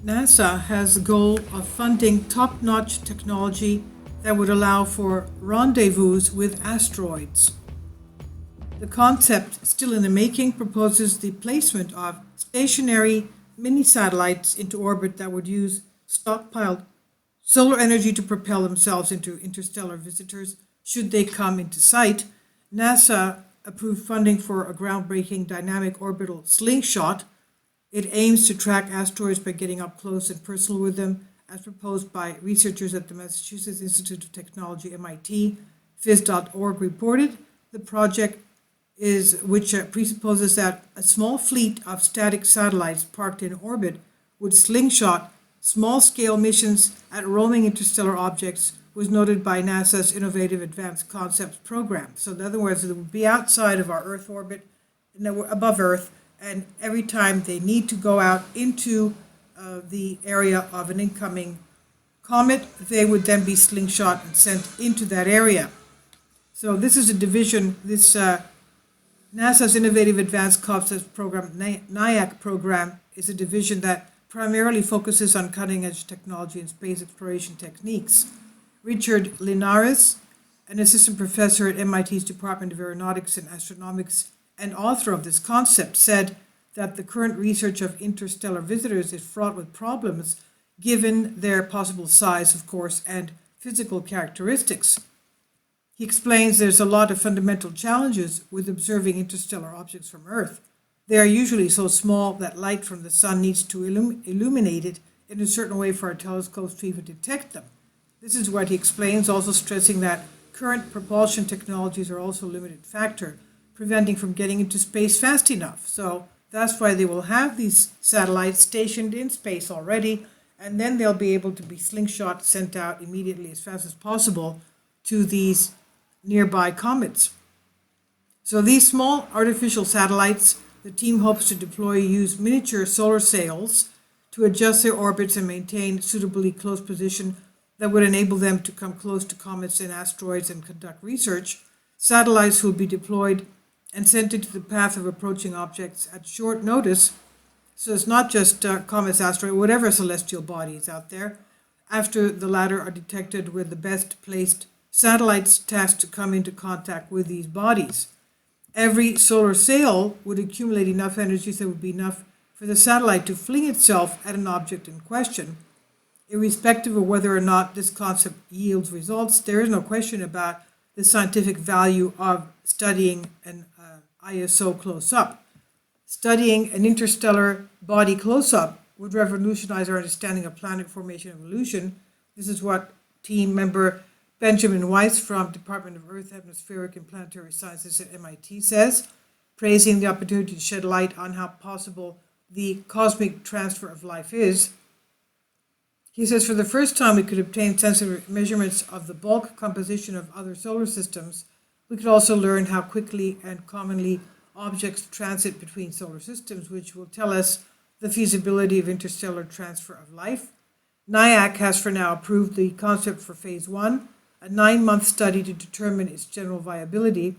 NASA has the goal of funding top-notch technology that would allow for rendezvous with asteroids. The concept, still in the making, proposes the placement of stationary mini-satellites into orbit that would use stockpiled solar energy to propel themselves into interstellar visitors should they come into sight. NASA approved funding for a groundbreaking dynamic orbital slingshot. It aims to track asteroids by getting up close and personal with them, as proposed by researchers at the Massachusetts Institute of Technology, MIT. Phys.org reported the project which presupposes that a small fleet of static satellites parked in orbit would slingshot small-scale missions at roaming interstellar objects, was noted by NASA's Innovative Advanced Concepts program. So in other words, it would be outside of our Earth orbit, above Earth, and every time they need to go out into the area of an incoming comet, they would then be slingshot and sent into that area. So this is a division, NASA's Innovative Advanced Concepts program, NIAC program, is a division that primarily focuses on cutting-edge technology and space exploration techniques. Richard Linares, an assistant professor at MIT's Department of Aeronautics and Astronomics and author of this concept, said that the current research of interstellar visitors is fraught with problems given their possible size, of course, and physical characteristics. He explains there's a lot of fundamental challenges with observing interstellar objects from Earth. They are usually so small that light from the sun needs to illuminate it in a certain way for our telescopes to even detect them. This is what he explains, also stressing that current propulsion technologies are also a limited factor, preventing from getting into space fast enough. So that's why they will have these satellites stationed in space already, and then they'll be able to be slingshot, sent out immediately as fast as possible to these nearby comets. So these small artificial satellites, the team hopes to deploy use miniature solar sails to adjust their orbits and maintain suitably close position that would enable them to come close to comets and asteroids and conduct research. Satellites will be deployed and sent into the path of approaching objects at short notice. So it's not just comets, asteroids, whatever celestial body is out there, after the latter are detected with the best placed satellites tasked to come into contact with these bodies. Every solar sail would accumulate enough energy that would be enough for the satellite to fling itself at an object in question. Irrespective of whether or not this concept yields results, there is no question about the scientific value of studying an ISO close-up. Studying an interstellar body close-up would revolutionize our understanding of planet formation and evolution. This is what team member Benjamin Weiss from Department of Earth, Atmospheric and Planetary Sciences at MIT says, praising the opportunity to shed light on how possible the cosmic transfer of life is. He says, for the first time we could obtain sensitive measurements of the bulk composition of other solar systems. We could also learn how quickly and commonly objects transit between solar systems, which will tell us the feasibility of interstellar transfer of life. NIAC has for now approved the concept for phase 1, a 9-month study to determine its general viability.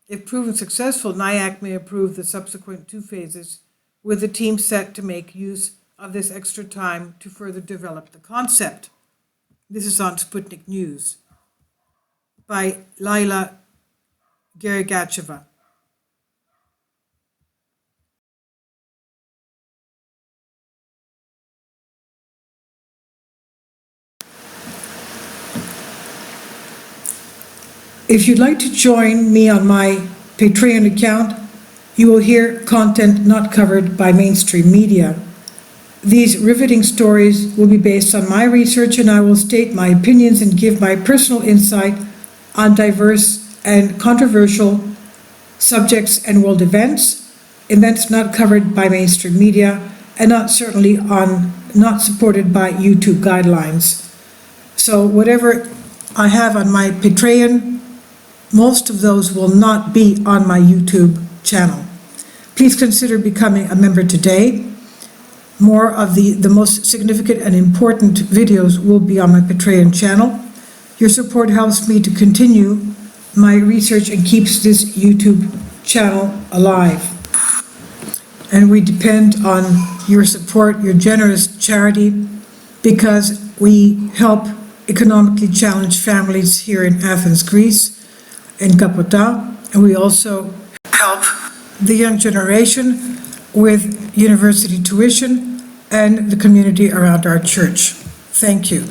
If proven successful, NIAC may approve the subsequent 2 phases, with the team set to make use of this extra time to further develop the concept. This is on Sputnik News by Laila Gergacheva. If you'd like to join me on my Patreon account, you will hear content not covered by mainstream media. These riveting stories will be based on my research, and I will state my opinions and give my personal insight on diverse and controversial subjects and world events not covered by mainstream media, and not supported by YouTube guidelines. So whatever I have on my Patreon, most of those will not be on my YouTube channel. Please consider becoming a member today. More of the most significant and important videos will be on my Patreon channel. Your support helps me to continue my research and keeps this YouTube channel alive. and we depend on your support, your generous charity, because we help economically challenged families here in Athens, Greece, in Kapota, and we also help the young generation with university tuition and the community around our church. Thank you.